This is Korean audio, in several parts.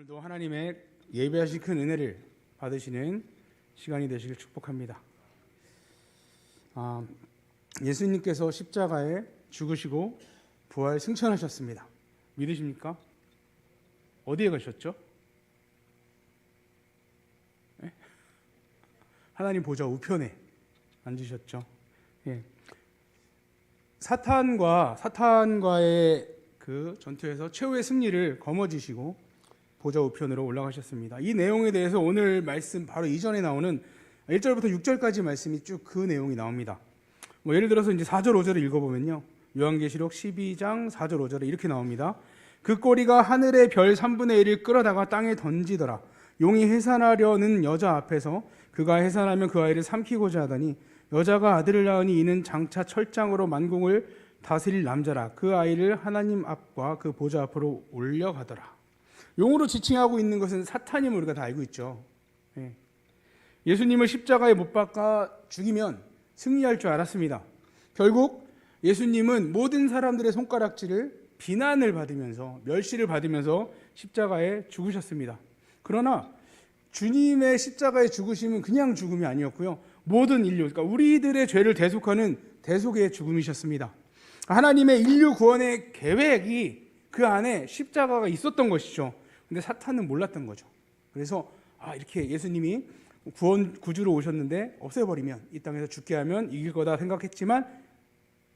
오늘도 하나님의 예배하신 큰 은혜를 받으시는 시간이 되시길 축복합니다. 예수님께서 십자가에 죽으시고 부활 승천하셨습니다. 믿으십니까? 어디에 가셨죠? 네? 하나님 보좌 우편에 앉으셨죠. 예. 사탄과의 그 전투에서 최후의 승리를 거머쥐시고 보좌 우편으로 올라가셨습니다. 이 내용에 대해서 오늘 말씀 바로 이전에 나오는 1절부터 6절까지 말씀이 쭉 그 내용이 나옵니다. 예를 들어서 이제 4절 5절을 읽어보면요, 요한계시록 12장 4절 5절에 이렇게 나옵니다. 그 꼬리가 하늘의 별 3분의 1을 끌어다가 땅에 던지더라. 용이 해산하려는 여자 앞에서 그가 해산하면 그 아이를 삼키고자 하더니 여자가 아들을 낳으니 이는 장차 철장으로 만국을 다스릴 남자라. 그 아이를 하나님 앞과 그 보좌 앞으로 올려가더라. 용으로 지칭하고 있는 것은 사탄임을 우리가 다 알고 있죠. 예수님을 십자가에 못 박아 죽이면 승리할 줄 알았습니다. 결국 예수님은 모든 사람들의 손가락질을, 비난을 받으면서, 멸시를 받으면서 십자가에 죽으셨습니다. 그러나 주님의 십자가에 죽으심은 그냥 죽음이 아니었고요, 모든 인류, 그러니까 우리들의 죄를 대속하는 대속의 죽음이셨습니다. 하나님의 인류 구원의 계획이 그 안에 십자가가 있었던 것이죠. 근데 사탄은 몰랐던 거죠. 그래서 이렇게 예수님이 구주로 오셨는데 없애버리면, 이 땅에서 죽게 하면 이길 거다 생각했지만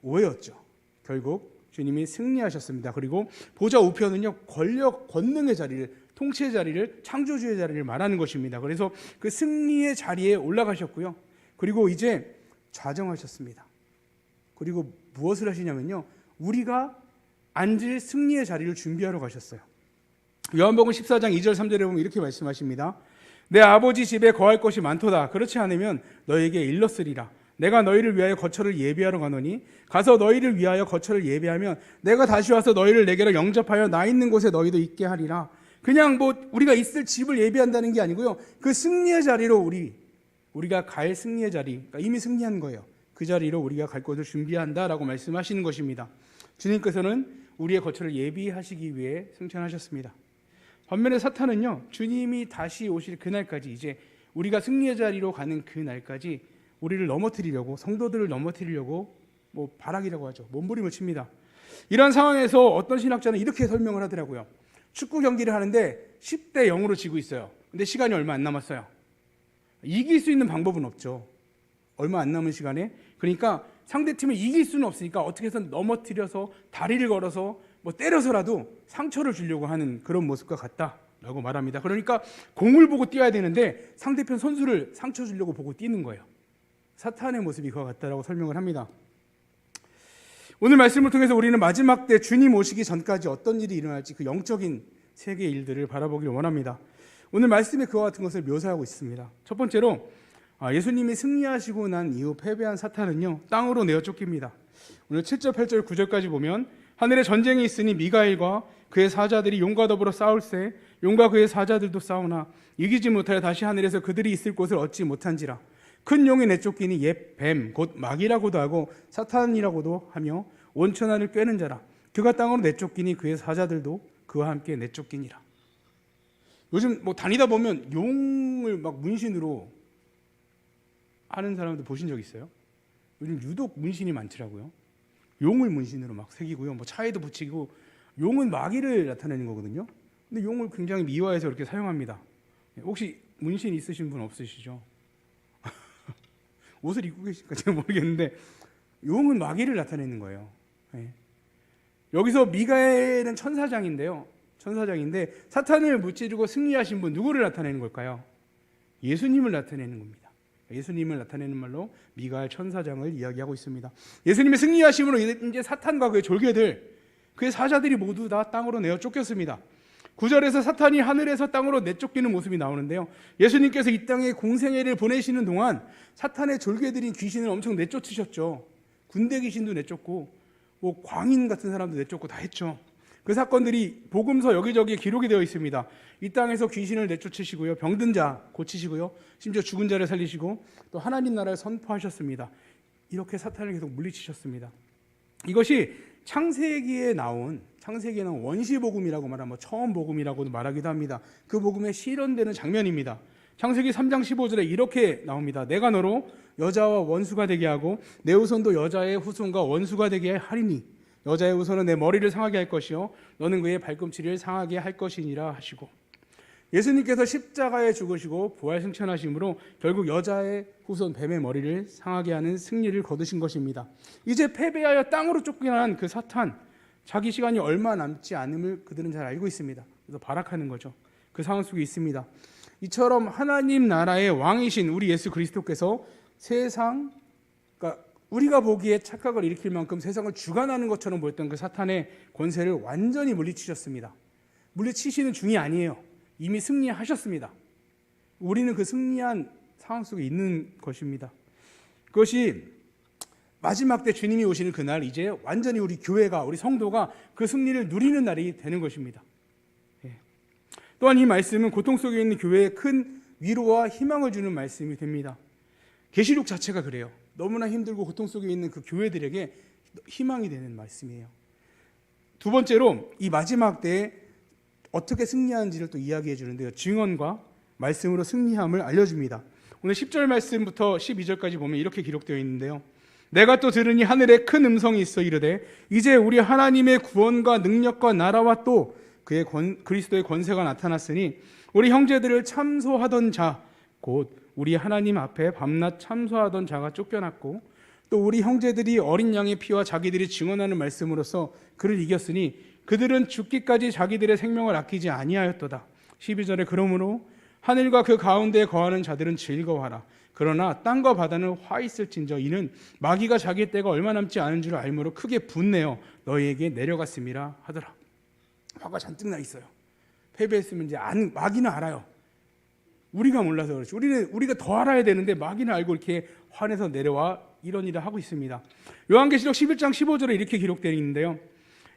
오해였죠. 결국 주님이 승리하셨습니다. 그리고 보좌 우편은요, 권력, 권능의 자리를, 통치의 자리를, 창조주의 자리를 말하는 것입니다. 그래서 그 승리의 자리에 올라가셨고요, 그리고 이제 좌정하셨습니다. 그리고 무엇을 하시냐면요, 우리가 앉을 승리의 자리를 준비하러 가셨어요. 요한복음 14장 2절 3절에 보면 이렇게 말씀하십니다. 내 아버지 집에 거할 것이 많도다. 그렇지 않으면 너에게 일렀으리라. 내가 너희를 위하여 거처를 예비하러 가노니 가서 너희를 위하여 거처를 예비하면 내가 다시 와서 너희를 내게로 영접하여 나 있는 곳에 너희도 있게 하리라. 그냥 우리가 있을 집을 예비한다는 게 아니고요, 그 승리의 자리로 우리가 갈 승리의 자리, 그러니까 이미 승리한 거예요. 그 자리로 우리가 갈 곳을 준비한다라고 말씀하시는 것입니다. 주님께서는 우리의 거처를 예비하시기 위해 승천하셨습니다. 반면에 사탄은요, 주님이 다시 오실 그날까지, 이제 우리가 승리의 자리로 가는 그날까지 우리를 넘어뜨리려고, 성도들을 넘어뜨리려고 발악이라고 하죠, 몸부림을 칩니다. 이런 상황에서 어떤 신학자는 이렇게 설명을 하더라고요. 축구 경기를 하는데 10대 0으로 지고 있어요. 근데 시간이 얼마 안 남았어요. 이길 수 있는 방법은 없죠. 얼마 안 남은 시간에. 그러니까 상대팀을 이길 수는 없으니까 어떻게 해서 넘어뜨려서 다리를 걸어서 때려서라도 상처를 주려고 하는 그런 모습과 같다라고 말합니다. 그러니까 공을 보고 뛰어야 되는데 상대편 선수를 상처 주려고 보고 뛰는 거예요. 사탄의 모습이 그와 같다라고 설명을 합니다. 오늘 말씀을 통해서 우리는 마지막 때 주님 오시기 전까지 어떤 일이 일어날지, 그 영적인 세계의 일들을 바라보길 원합니다. 오늘 말씀에 그와 같은 것을 묘사하고 있습니다. 첫 번째로 예수님이 승리하시고 난 이후 패배한 사탄은요, 땅으로 내어 쫓깁니다. 오늘 7절, 8절, 9절까지 보면 하늘에 전쟁이 있으니 미가엘과 그의 사자들이 용과 더불어 싸울세 용과 그의 사자들도 싸우나 이기지 못하여 다시 하늘에서 그들이 있을 곳을 얻지 못한지라. 큰 용이 내쫓기니 옛 뱀 곧 마귀라고도 하고 사탄이라고도 하며 온천 안을 꿰는 자라. 그가 땅으로 내쫓기니 그의 사자들도 그와 함께 내쫓기니라. 요즘 다니다 보면 용을 문신으로 하는 사람들 보신 적 있어요? 요즘 유독 문신이 많더라고요. 용을 문신으로 새기고요, 차에도 붙이고. 용은 마귀를 나타내는 거거든요. 근데 용을 굉장히 미화해서 이렇게 사용합니다. 혹시 문신 있으신 분 없으시죠? 옷을 입고 계실까 잘 모르겠는데 용은 마귀를 나타내는 거예요. 여기서 미가엘은 천사장인데 사탄을 무찌르고 승리하신 분, 누구를 나타내는 걸까요? 예수님을 나타내는 겁니다. 예수님을 나타내는 말로 미가엘 천사장을 이야기하고 있습니다. 예수님의 승리하심으로 이제 사탄과 그의 졸개들, 그의 사자들이 모두 다 땅으로 내어 쫓겼습니다. 9절에서 사탄이 하늘에서 땅으로 내쫓기는 모습이 나오는데요, 예수님께서 이 땅에 공생애를 보내시는 동안 사탄의 졸개들인 귀신을 엄청 내쫓으셨죠. 군대 귀신도 내쫓고 광인 같은 사람도 내쫓고 다 했죠. 그 사건들이 복음서 여기저기에 기록이 되어 있습니다. 이 땅에서 귀신을 내쫓으시고요, 병든 자 고치시고요, 심지어 죽은 자를 살리시고 또 하나님 나라를 선포하셨습니다. 이렇게 사탄을 계속 물리치셨습니다. 이것이 창세기에 나온 원시복음이라고 말하면 처음 복음이라고도 말하기도 합니다. 그 복음에 실현되는 장면입니다. 창세기 3장 15절에 이렇게 나옵니다. 내가 너로 여자와 원수가 되게 하고 내 후손도 여자의 후손과 원수가 되게 하리니 여자의 후손은 내 머리를 상하게 할 것이요 너는 그의 발꿈치를 상하게 할 것이니라 하시고, 예수님께서 십자가에 죽으시고 부활 승천하심으로 결국 여자의 후손 뱀의 머리를 상하게 하는 승리를 거두신 것입니다. 이제 패배하여 땅으로 쫓겨난 그 사탄, 자기 시간이 얼마 남지 않음을 그들은 잘 알고 있습니다. 그래서 발악하는 거죠. 그 상황 속에 있습니다. 이처럼 하나님 나라의 왕이신 우리 예수 그리스도께서 세상, 그러니까 우리가 보기에 착각을 일으킬 만큼 세상을 주관하는 것처럼 보였던 그 사탄의 권세를 완전히 물리치셨습니다. 물리치시는 중이 아니에요. 이미 승리하셨습니다. 우리는 그 승리한 상황 속에 있는 것입니다. 그것이 마지막 때 주님이 오시는 그날, 이제 완전히 우리 교회가, 우리 성도가 그 승리를 누리는 날이 되는 것입니다. 또한 이 말씀은 고통 속에 있는 교회에 큰 위로와 희망을 주는 말씀이 됩니다. 계시록 자체가 그래요. 너무나 힘들고 고통 속에 있는 그 교회들에게 희망이 되는 말씀이에요. 두 번째로 이 마지막 때에 어떻게 승리하는지를 또 이야기해 주는데요. 증언과 말씀으로 승리함을 알려줍니다. 오늘 10절 말씀부터 12절까지 보면 이렇게 기록되어 있는데요. 내가 또 들으니 하늘에 큰 음성이 있어 이르되 이제 우리 하나님의 구원과 능력과 나라와 또 그의 그리스도의 권세가 나타났으니 우리 형제들을 참소하던 자, 곧 우리 하나님 앞에 밤낮 참소하던 자가 쫓겨났고 또 우리 형제들이 어린 양의 피와 자기들이 증언하는 말씀으로써 그를 이겼으니 그들은 죽기까지 자기들의 생명을 아끼지 아니하였도다. 12절에 그러므로 하늘과 그 가운데에 거하는 자들은 즐거워하라. 그러나 땅과 바다는 화 있을진저 이는 마귀가 자기 때가 얼마 남지 않은 줄 알므로 크게 분내어 너희에게 내려갔음이라 하더라. 화가 잔뜩 나 있어요. 패배했으면 이제 마귀는 알아요. 우리가 몰라서 그렇지. 우리가 더 알아야 되는데 마귀는 알고 이렇게 화내서 내려와 이런 일을 하고 있습니다. 요한계시록 11장 15절에 이렇게 기록되어 있는데요.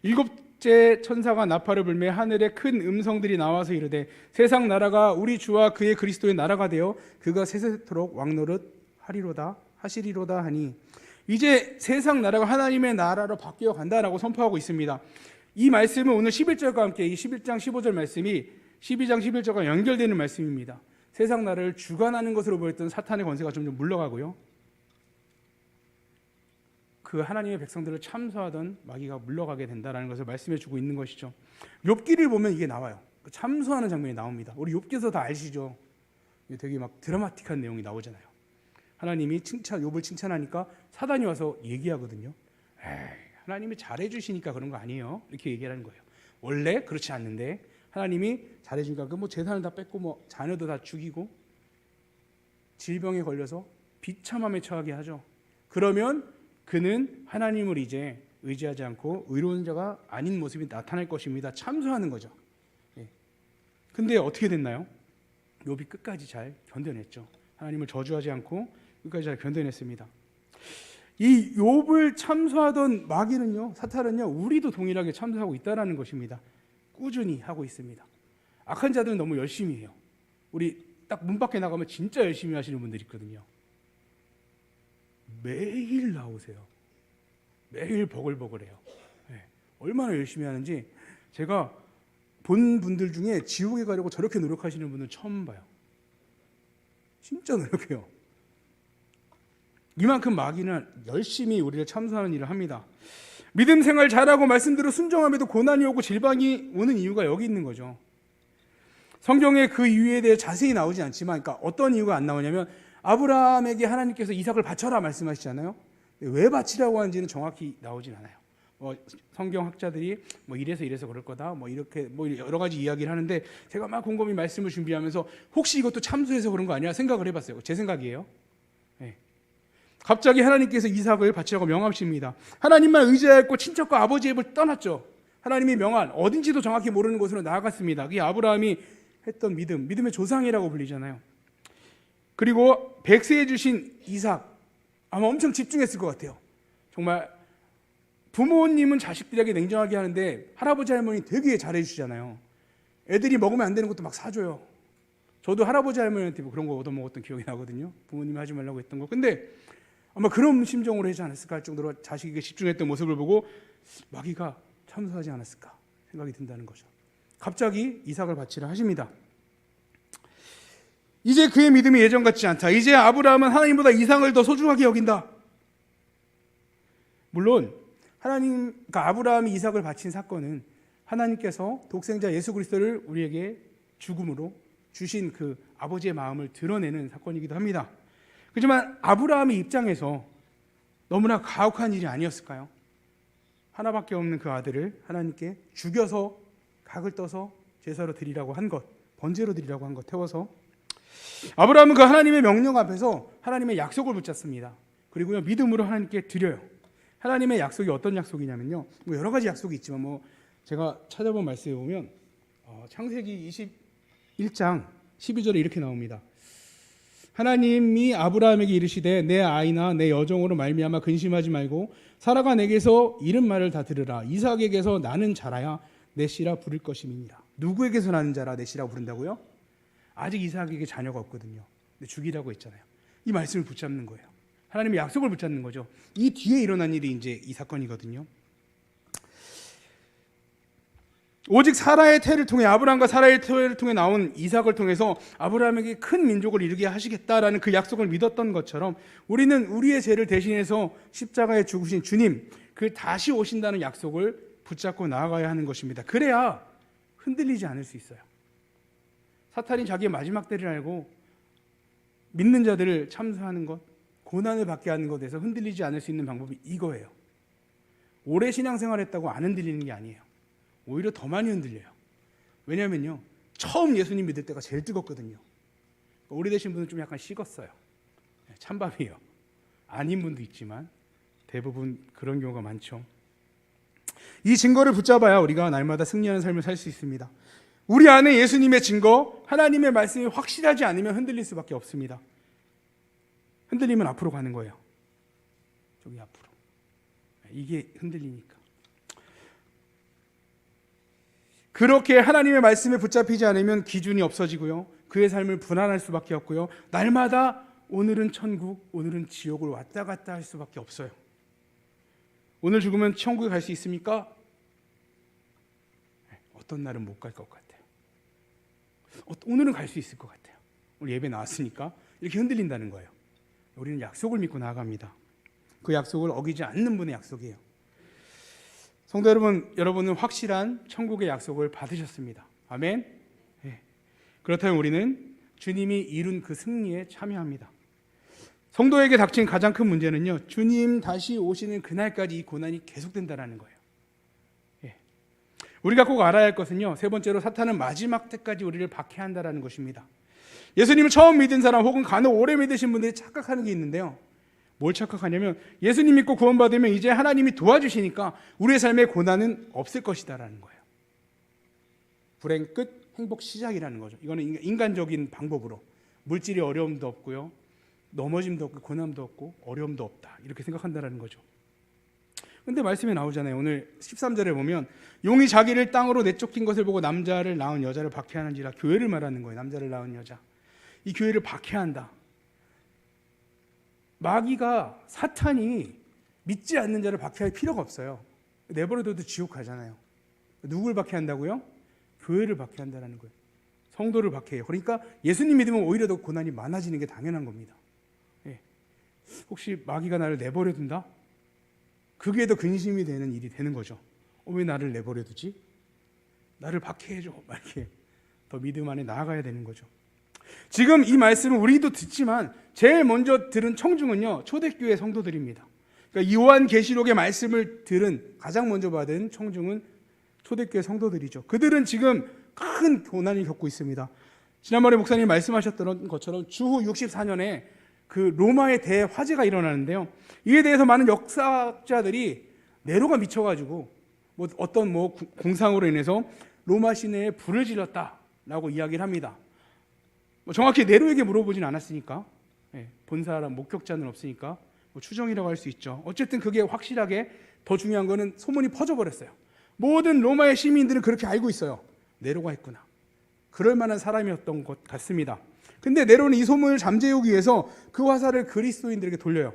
일곱째 천사가 나팔을 불매 하늘에 큰 음성들이 나와서 이르되 세상 나라가 우리 주와 그의 그리스도의 나라가 되어 그가 세세토록 왕노릇 하시리로다 하니, 이제 세상 나라가 하나님의 나라로 바뀌어 간다라고 선포하고 있습니다. 이 말씀은 오늘 11절과 함께 이 11장 15절 말씀이 12장 11절과 연결되는 말씀입니다. 세상 나라를 주관하는 것으로 보였던 사탄의 권세가 점점 물러가고요, 그 하나님의 백성들을 참소하던 마귀가 물러가게 된다는 것을 말씀해 주고 있는 것이죠. 욥기를 보면 이게 나와요. 참소하는 장면이 나옵니다. 우리 욥기에서 다 아시죠? 되게 막 드라마틱한 내용이 나오잖아요. 하나님이 욥을 칭찬하니까 사단이 와서 얘기하거든요. 하나님이 잘해주시니까 그런 거 아니에요? 이렇게 얘기하는 거예요. 원래 그렇지 않는데 하나님이 잘해주니까 그 뭐 재산을 다 뺏고 뭐 자녀도 다 죽이고 질병에 걸려서 비참함에 처하게 하죠. 그러면 그는 하나님을 이제 의지하지 않고 의로운 자가 아닌 모습이 나타날 것입니다. 참소하는 거죠. 근데 어떻게 됐나요? 욥이 끝까지 잘 견뎌냈죠. 하나님을 저주하지 않고 끝까지 잘 견뎌냈습니다. 이 욥을 참소하던 마귀는요, 사탄은요, 우리도 동일하게 참소하고 있다라는 것입니다. 꾸준히 하고 있습니다. 악한 자들은 너무 열심히 해요. 우리 딱 문 밖에 나가면 진짜 열심히 하시는 분들이 있거든요. 매일 나오세요. 매일 버글버글해요. 얼마나 열심히 하는지 제가 본 분들 중에 지옥에 가려고 저렇게 노력하시는 분은 처음 봐요. 진짜 노력해요. 이만큼 마귀는 열심히 우리를 참소하는 일을 합니다. 믿음 생활 잘하고 말씀대로 순종함에도 고난이 오고 질병이 오는 이유가 여기 있는 거죠. 성경에 그 이유에 대해 자세히 나오지 않지만, 그러니까 어떤 이유가 안 나오냐면 아브라함에게 하나님께서 이삭을 바쳐라 말씀하시잖아요. 왜 바치라고 하는지는 정확히 나오진 않아요. 성경학자들이 이래서 그럴 거다, 이렇게 여러 가지 이야기를 하는데, 제가 막 곰곰이 말씀을 준비하면서 혹시 이것도 참소해서 그런 거 아니야 생각을 해봤어요. 제 생각이에요. 갑자기 하나님께서 이삭을 바치라고 명하십니다. 하나님만 의지하였고 친척과 아버지의 집을 떠났죠. 하나님이 명한, 어딘지도 정확히 모르는 곳으로 나아갔습니다. 그게 아브라함이 했던 믿음의 조상이라고 불리잖아요. 그리고 백세해 주신 이삭, 아마 엄청 집중했을 것 같아요. 정말 부모님은 자식들에게 냉정하게 하는데 할아버지 할머니 되게 잘해주시잖아요. 애들이 먹으면 안 되는 것도 막 사줘요. 저도 할아버지 할머니한테 그런 거 얻어먹었던 기억이 나거든요. 부모님이 하지 말라고 했던 거. 근데 아마 그런 심정으로 하지 않았을까 할 정도로 자식에게 집중했던 모습을 보고 마귀가 참소하지 않았을까 생각이 든다는 거죠. 갑자기 이삭을 바치라 하십니다. 이제 그의 믿음이 예전 같지 않다. 이제 아브라함은 하나님보다 이삭을 더 소중하게 여긴다. 물론 그러니까 아브라함이 이삭을 바친 사건은 하나님께서 독생자 예수 그리스도를 우리에게 죽음으로 주신 그 아버지의 마음을 드러내는 사건이기도 합니다. 그렇지만 아브라함의 입장에서 너무나 가혹한 일이 아니었을까요? 하나밖에 없는 그 아들을 하나님께 죽여서 각을 떠서 제사로 드리라고 한 것, 번제로 드리라고 한 것, 태워서 아브라함은 그 하나님의 명령 앞에서 하나님의 약속을 붙잡습니다. 그리고요, 믿음으로 하나님께 드려요. 하나님의 약속이 어떤 약속이냐면요, 뭐 여러 가지 약속이 있지만 뭐 제가 찾아본 말씀에 보면 창세기 21장 12절에 이렇게 나옵니다. 하나님이 아브라함에게 이르시되 내 아이나 내 여종으로 말미암아 근심하지 말고 사라가 내게서 이른 말을 다 들으라. 이삭에게서 나는 자라야 내 씨라 부를 것임이니라. 누구에게서 나는 자라 내 씨라고 부른다고요? 아직 이삭에게 자녀가 없거든요. 근데 죽이라고 했잖아요. 이 말씀을 붙잡는 거예요. 하나님의 약속을 붙잡는 거죠. 이 뒤에 일어난 일이 이제 이 사건이거든요. 오직 사라의 태를 통해, 아브라함과 사라의 태를 통해 나온 이삭을 통해서 아브라함에게 큰 민족을 이루게 하시겠다라는 그 약속을 믿었던 것처럼 우리는 우리의 죄를 대신해서 십자가에 죽으신 주님, 그 다시 오신다는 약속을 붙잡고 나아가야 하는 것입니다. 그래야 흔들리지 않을 수 있어요. 사탄이 자기의 마지막 때를 알고 믿는 자들을 참수하는 것, 고난을 받게 하는 것에서 흔들리지 않을 수 있는 방법이 이거예요. 오래 신앙생활했다고 안 흔들리는 게 아니에요. 오히려 더 많이 흔들려요. 왜냐하면요, 처음 예수님 믿을 때가 제일 뜨겁거든요. 오래되신 분은 좀 약간 식었어요. 찬밥이에요. 아닌 분도 있지만 대부분 그런 경우가 많죠. 이 증거를 붙잡아야 우리가 날마다 승리하는 삶을 살 수 있습니다. 우리 안에 예수님의 증거, 하나님의 말씀이 확실하지 않으면 흔들릴 수밖에 없습니다. 흔들리면 앞으로 가는 거예요. 저기 앞으로. 이게 흔들리니까. 그렇게 하나님의 말씀에 붙잡히지 않으면 기준이 없어지고요, 그의 삶을 분할할 수밖에 없고요, 날마다 오늘은 천국, 오늘은 지옥을 왔다 갔다 할 수밖에 없어요. 오늘 죽으면 천국에 갈 수 있습니까? 어떤 날은 못 갈 것 같아요. 오늘은 갈 수 있을 것 같아요. 오늘 예배 나왔으니까. 이렇게 흔들린다는 거예요. 우리는 약속을 믿고 나아갑니다. 그 약속을 어기지 않는 분의 약속이에요. 성도 여러분, 여러분은 확실한 천국의 약속을 받으셨습니다. 아멘. 네. 그렇다면 우리는 주님이 이룬 그 승리에 참여합니다. 성도에게 닥친 가장 큰 문제는요, 주님 다시 오시는 그날까지 이 고난이 계속된다는 거예요. 예. 우리가 꼭 알아야 할 것은요, 세 번째로 사탄은 마지막 때까지 우리를 박해한다는 것입니다. 예수님을 처음 믿은 사람 혹은 간혹 오래 믿으신 분들이 착각하는 게 있는데요, 뭘 착각하냐면 예수님 믿고 구원받으면 이제 하나님이 도와주시니까 우리의 삶에 고난은 없을 것이다라는 거예요. 불행 끝, 행복 시작이라는 거죠. 이거는 인간적인 방법으로 물질이 어려움도 없고요, 넘어짐도 없고 고난도 없고 어려움도 없다, 이렇게 생각한다는 거죠. 근데 말씀에 나오잖아요. 오늘 13절에 보면 용이 자기를 땅으로 내쫓긴 것을 보고 남자를 낳은 여자를 박해하는지라. 교회를 말하는 거예요. 남자를 낳은 여자, 이 교회를 박해한다. 마귀가, 사탄이 믿지 않는 자를 박해할 필요가 없어요. 내버려둬도 지옥 가잖아요. 누굴 박해한다고요? 교회를 박해한다는 거예요. 성도를 박해해요. 그러니까 예수님 믿으면 오히려 더 고난이 많아지는 게 당연한 겁니다. 예. 혹시 마귀가 나를 내버려둔다? 그게 더 근심이 되는 일이 되는 거죠. 왜 나를 내버려두지? 나를 박해해줘. 이렇게 더 믿음 안에 나아가야 되는 거죠. 지금 이 말씀은 우리도 듣지만 제일 먼저 들은 청중은요, 초대교회 성도들입니다. 그러니까 요한계시록의 말씀을 들은, 가장 먼저 받은 청중은 초대교회 성도들이죠. 그들은 지금 큰 고난을 겪고 있습니다. 지난번에 목사님이 말씀하셨던 것처럼 주후 64년에 그 로마의 대화재가 일어나는데요, 이에 대해서 많은 역사학자들이 네로가 미쳐가지고 어떤 공상으로 인해서 로마 시내에 불을 질렀다라고 이야기를 합니다. 정확히 네로에게 물어보진 않았으니까, 본 사람, 목격자는 없으니까 추정이라고 할 수 있죠. 어쨌든 그게 확실하게, 더 중요한 거는 소문이 퍼져버렸어요. 모든 로마의 시민들은 그렇게 알고 있어요. 네로가 했구나. 그럴 만한 사람이었던 것 같습니다. 근데 네로는 이 소문을 잠재우기 위해서 그 화살을 그리스도인들에게 돌려요.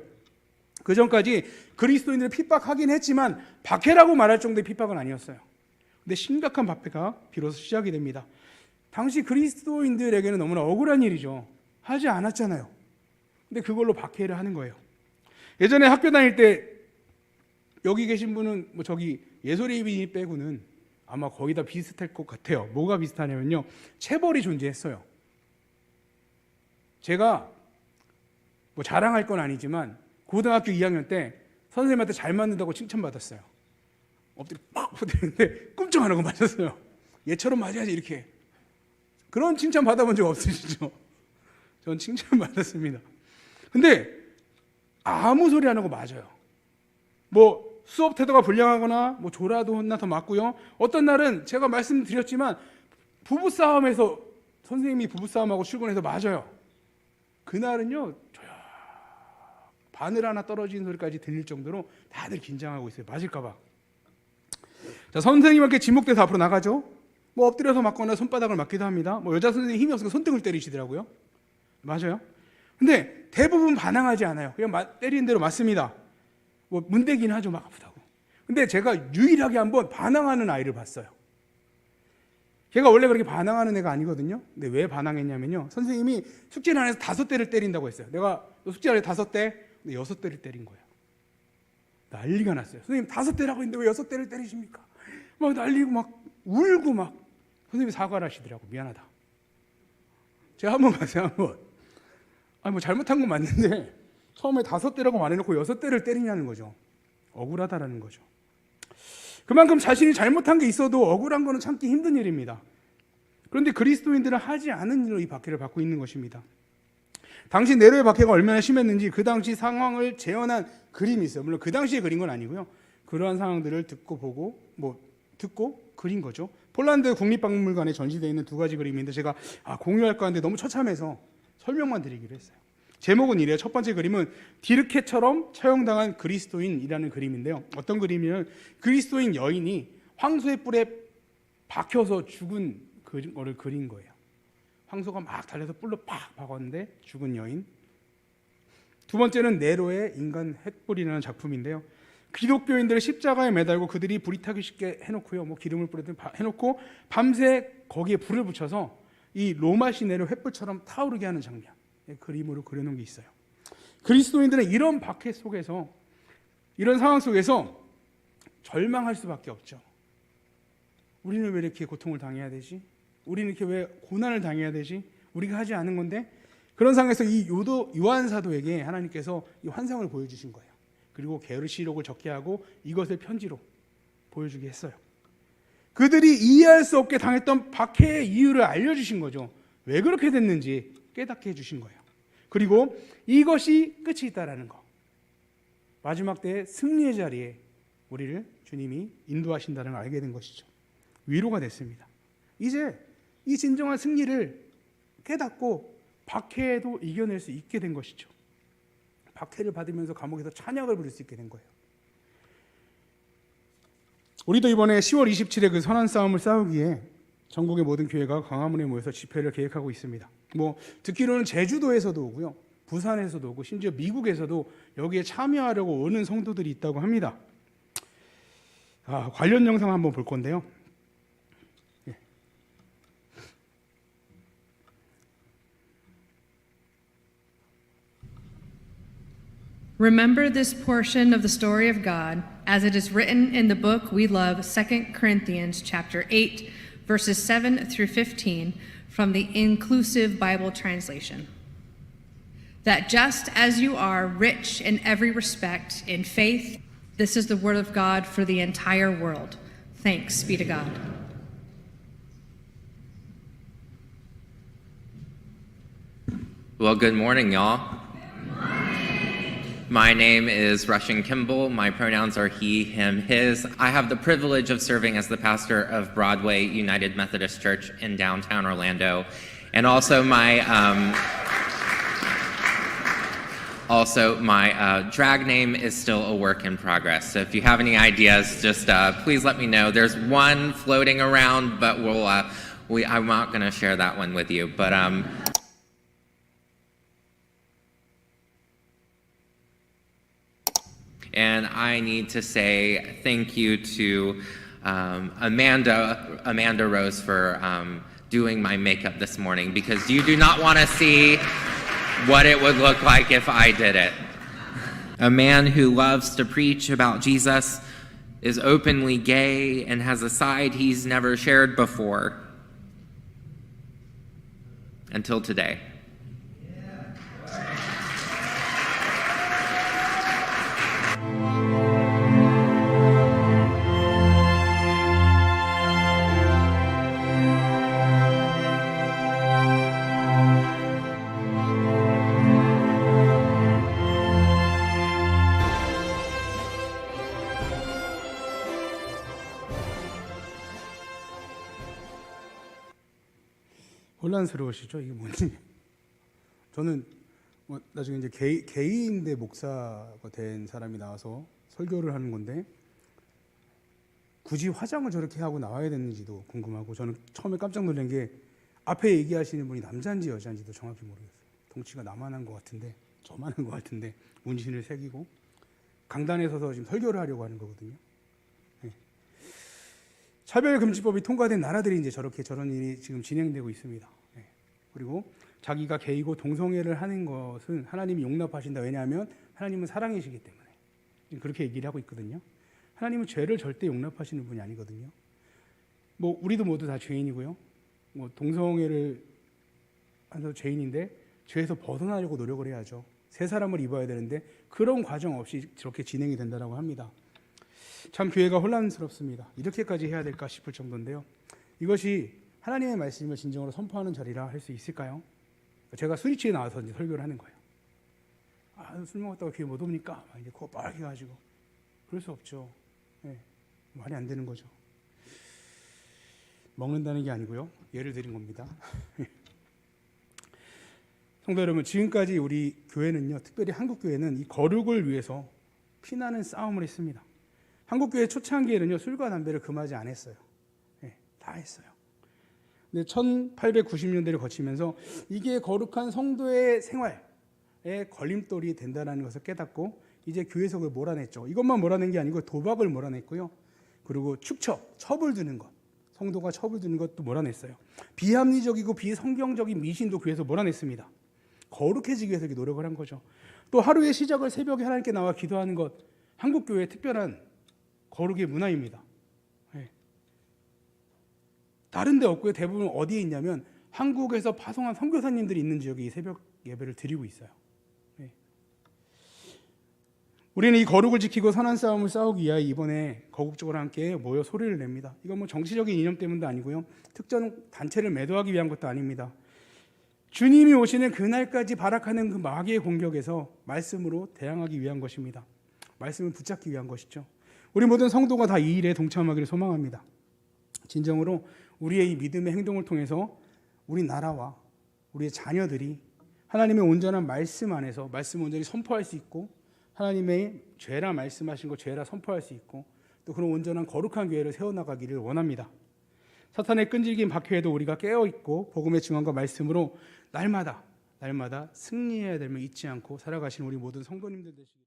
그 전까지 그리스도인들을 핍박하긴 했지만 박해라고 말할 정도의 핍박은 아니었어요. 근데 심각한 박해가 비로소 시작이 됩니다. 당시 그리스도인들에게는 너무나 억울한 일이죠. 하지 않았잖아요. 근데 그걸로 박해를 하는 거예요. 예전에 학교 다닐 때 여기 계신 분은 뭐 저기 예솔예비 빼고는 아마 거의 다 비슷할 것 같아요. 뭐가 비슷하냐면요, 체벌이 존재했어요. 제가 뭐 자랑할 건 아니지만 고등학교 2학년 때 선생님한테 잘 맞는다고 칭찬받았어요. 엎드려 팍 부대는데 끔찍 안 하고 맞았어요. 얘처럼 맞아야지 이렇게. 그런 칭찬 받아본 적 없으시죠? 전 칭찬 받았습니다. 근데 아무 소리 안 하고 맞아요. 뭐 수업 태도가 불량하거나 뭐 졸아도 혼나서 맞고요. 어떤 날은 제가 말씀드렸지만 부부싸움에서 선생님이 부부싸움하고 출근해서 맞아요. 그날은요, 바늘 하나 떨어지는 소리까지 들릴 정도로 다들 긴장하고 있어요. 맞을까 봐. 자, 선생님께 지목돼서 앞으로 나가죠. 뭐 엎드려서 맞거나 손바닥을 맞기도 합니다. 뭐 여자 선생님 힘이 없으니까 손등을 때리시더라고요. 맞아요. 근데 대부분 반항하지 않아요. 그냥 때리는 대로 맞습니다. 뭐 문대긴 하죠. 막 아프다고. 근데 제가 유일하게 한번 반항하는 아이를 봤어요. 걔가 원래 그렇게 반항하는 애가 아니거든요. 근데 왜 반항했냐면요, 선생님이 숙제를 안 해서 5대를 때린다고 했어요. 내가 너 숙제 안 해서 5대? 근데 6대를 때린 거예요. 난리가 났어요. 선생님 5대라고 했는데 왜 6대를 때리십니까? 막 난리고 막 울고 막. 선생님이 사과를 하시더라고. 미안하다. 제가 한번 가세요. 한번. 아니 뭐 잘못한 건 맞는데 처음에 5대라고 말해놓고 6대를 때리냐는 거죠. 억울하다라는 거죠. 그만큼 자신이 잘못한 게 있어도 억울한 거는 참기 힘든 일입니다. 그런데 그리스도인들은 하지 않은 일로 이 박해를 받고 있는 것입니다. 당시 네로의 박해가 얼마나 심했는지 그 당시 상황을 재현한 그림이 있어요. 물론 그 당시에 그린 건 아니고요. 그러한 상황들을 듣고 그린 거죠. 폴란드 국립박물관에 전시되어 있는 2가지 그림인데 제가 공유할까 하는데 너무 처참해서 설명만 드리기로 했어요. 제목은 이래요. 첫 번째 그림은 디르케처럼 처형당한 그리스도인이라는 그림인데요. 어떤 그림이냐면 그리스도인 여인이 황소의 뿔에 박혀서 죽은 거를 그린 거예요. 황소가 막 달려서 뿔로 팍 박았는데 죽은 여인. 두 번째는 네로의 인간 횃불이라는 작품인데요. 기독교인들을 십자가에 매달고 그들이 불이 타기 쉽게 해놓고요. 뭐 기름을 뿌리든 해놓고 밤새 거기에 불을 붙여서 이 로마 시내를 횃불처럼 타오르게 하는 장면. 그림으로 그려놓은 게 있어요. 그리스도인들은 이런 박해 속에서, 이런 상황 속에서 절망할 수밖에 없죠. 우리는 왜 이렇게 고통을 당해야 되지? 우리는 이렇게 왜 고난을 당해야 되지? 우리가 하지 않은 건데? 그런 상황에서 이 요한 사도에게 하나님께서 이 환상을 보여주신 거예요. 그리고 게으르시록을 적게 하고 이것을 편지로 보여주게 했어요. 그들이 이해할 수 없게 당했던 박해의 이유를 알려주신 거죠. 왜 그렇게 됐는지 깨닫게 해주신 거예요. 그리고 이것이 끝이 있다라는 거, 마지막 때의 승리의 자리에 우리를 주님이 인도하신다는 걸 알게 된 것이죠. 위로가 됐습니다. 이제 이 진정한 승리를 깨닫고 박해에도 이겨낼 수 있게 된 것이죠. 박해를 받으면서 감옥에서 찬양을 부를 수 있게 된 거예요. 우리도 이번에 10월 27일에 그 선한 싸움을 싸우기에 전국의 모든 교회가 광화문에 모여서 집회를 계획하고 있습니다. 뭐 듣기로는 제주도에서도 오고요, 부산에서도 오고 심지어 미국에서도 여기에 참여하려고 오는 성도들이 있다고 합니다. 관련 영상 한번 볼 건데요. Remember this portion of the story of God as it is written in the book we love, 2 Corinthians chapter 8, verses 7 through 15 from the Inclusive Bible Translation. That just as you are rich in every respect in faith, this is the word of God for the entire world. Thanks be to God. Well, good morning, y'all. My name is Russian Kimball. My pronouns are he, him, his. I have the privilege of serving as the pastor of Broadway United Methodist Church in downtown Orlando. And also my drag name is still a work in progress. So if you have any ideas, just please let me know. There's one floating around, but I'm not going to share that one with you. But And I need to say thank you to Amanda Rose for doing my makeup this morning, because you do not want to see what it would look like if I did it. A man who loves to preach about Jesus, is openly gay, and has a side he's never shared before until today. 혼란스러우시죠? 이게 뭔지. 저는 나중에 이제 게이인데 목사가 된 사람이 나와서 설교를 하는 건데 굳이 화장을 저렇게 하고 나와야 되는지도 궁금하고, 저는 처음에 깜짝 놀란 게 앞에 얘기하시는 분이 남자인지 여자인지도 정확히 모르겠어요. 덩치가 나만한 것 같은데, 저만한 것 같은데 문신을 새기고 강단에 서서 지금 설교를 하려고 하는 거거든요. 차별금지법이 통과된 나라들이 이제 저런 일이 지금 진행되고 있습니다. 그리고 자기가 게이고 동성애를 하는 것은 하나님이 용납하신다. 왜냐하면 하나님은 사랑이시기 때문에. 그렇게 얘기를 하고 있거든요. 하나님은 죄를 절대 용납하시는 분이 아니거든요. 우리도 모두 다 죄인이고요. 동성애를 해서 죄인인데 죄에서 벗어나려고 노력을 해야죠. 새 사람을 입어야 되는데 그런 과정 없이 저렇게 진행이 된다고 합니다. 참 교회가 혼란스럽습니다. 이렇게까지 해야 될까 싶을 정도인데요. 이것이 하나님의 말씀을 진정으로 선포하는 자리라 할 수 있을까요? 제가 술이 취해 나와서 이제 설교를 하는 거예요. 술 먹었다고 교회 못 옵니까? 이제 코 빨개 가지고. 그럴 수 없죠. 말이 안 되는 거죠. 먹는다는 게 아니고요. 예를 드린 겁니다. 성도 여러분, 지금까지 우리 교회는요, 특별히 한국 교회는 이 거룩을 위해서 피나는 싸움을 했습니다. 한국 교회 초창기에는요, 술과 담배를 금하지 않았어요. 다 했어요. 근데 1890년대를 거치면서 이게 거룩한 성도의 생활에 걸림돌이 된다는 것을 깨닫고 이제 교회에서 그걸 몰아냈죠. 이것만 몰아낸 게 아니고 도박을 몰아냈고요. 그리고 첩을 두는 것, 성도가 첩을 두는 것도 몰아냈어요. 비합리적이고 비성경적인 미신도 교회에서 몰아냈습니다. 거룩해지기 위해서 이렇게 노력을 한 거죠. 또 하루의 시작을 새벽에 하나님께 나와 기도하는 것, 한국 교회의 특별한 거룩의 문화입니다. 다른 데 없고요. 대부분 어디에 있냐면 한국에서 파송한 선교사님들이 있는 지역에 이 새벽 예배를 드리고 있어요. 우리는 이 거룩을 지키고 선한 싸움을 싸우기 위하여 이번에 거국적으로 함께 모여 소리를 냅니다. 이건 정치적인 이념 때문도 아니고요. 특정 단체를 매도하기 위한 것도 아닙니다. 주님이 오시는 그날까지 발악하는 그 마귀의 공격에서 말씀으로 대항하기 위한 것입니다. 말씀을 붙잡기 위한 것이죠. 우리 모든 성도가 다 이 일에 동참하기를 소망합니다. 진정으로 우리의 이 믿음의 행동을 통해서 우리 나라와 우리의 자녀들이 하나님의 온전한 말씀 안에서 말씀을 온전히 선포할 수 있고, 하나님의 죄라 말씀하신 거 죄라 선포할 수 있고, 또 그런 온전한 거룩한 교회를 세워나가기를 원합니다. 사탄의 끈질긴 박해에도 우리가 깨어있고 복음의 증언과 말씀으로 날마다 승리해야 됨을 잊지 않고 살아가시는 우리 모든 성도님들 되시기